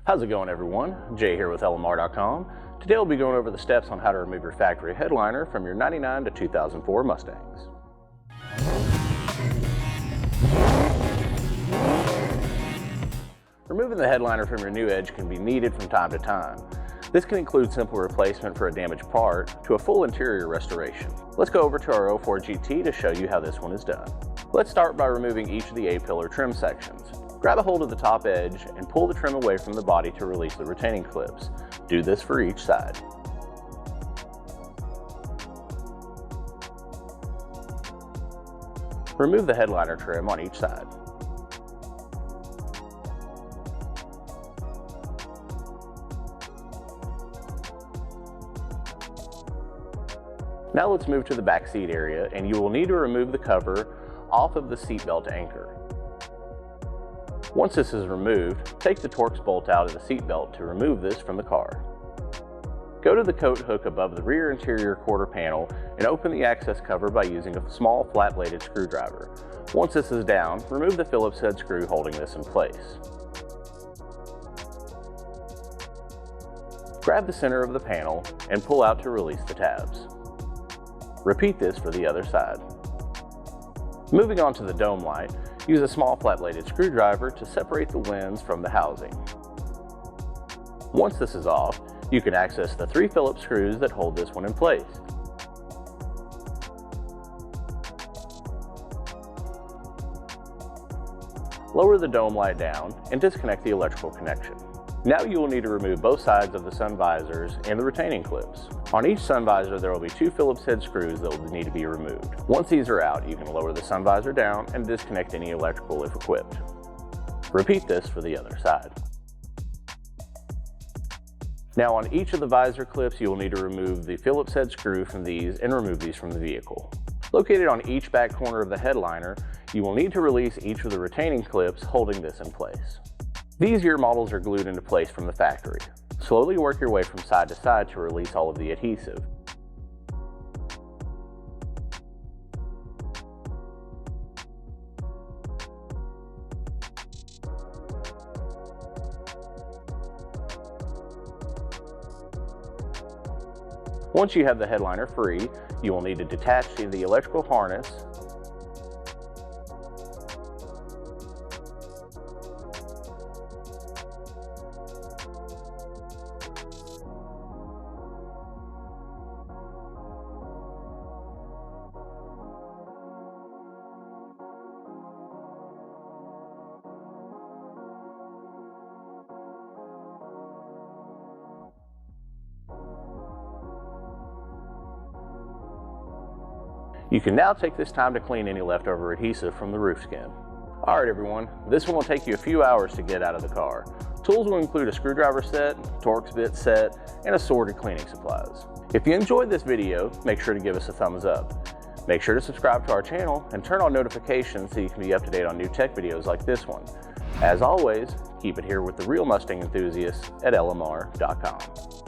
How's it going, everyone? Jay here with LMR.com. Today we'll be going over the steps on how to remove your factory headliner from your 99 to 2004 Mustangs. Removing the headliner from your new Edge can be needed from time to time. This can include simple replacement for a damaged part to a full interior restoration. Let's go over to our 04 GT to show you how this one is done. Let's start by removing each of the A-pillar trim sections. Grab a hold of the top edge and pull the trim away from the body to release the retaining clips. Do this for each side. Remove the headliner trim on each side. Now let's move to the back seat area, and you will need to remove the cover off of the seatbelt anchor. Once this is removed, take the Torx bolt out of the seatbelt to remove this from the car. Go to the coat hook above the rear interior quarter panel and open the access cover by using a small flat-bladed screwdriver. Once this is down, remove the Phillips head screw holding this in place. Grab the center of the panel and pull out to release the tabs. Repeat this for the other side. Moving on to the dome light, use a small flat-bladed screwdriver to separate the lens from the housing. Once this is off, you can access the 3 Phillips screws that hold this one in place. Lower the dome light down and disconnect the electrical connection. Now you will need to remove both sides of the sun visors and the retaining clips. On each sun visor there will be 2 Phillips head screws that will need to be removed. Once these are out, you can lower the sun visor down and disconnect any electrical if equipped. Repeat this for the other side. Now on each of the visor clips you will need to remove the Phillips head screw from these and remove these from the vehicle. Located on each back corner of the headliner, you will need to release each of the retaining clips holding this in place. These year models are glued into place from the factory. Slowly work your way from side to side to release all of the adhesive. Once you have the headliner free, you will need to detach the electrical harness, You can now take this time to clean any leftover adhesive from the roof skin. Alright everyone, this one will take you a few hours to get out of the car. Tools will include a screwdriver set, Torx bit set, and assorted cleaning supplies. If you enjoyed this video, make sure to give us a thumbs up. Make sure to subscribe to our channel and turn on notifications so you can be up to date on new tech videos like this one. As always, keep it here with the real Mustang enthusiasts at LMR.com.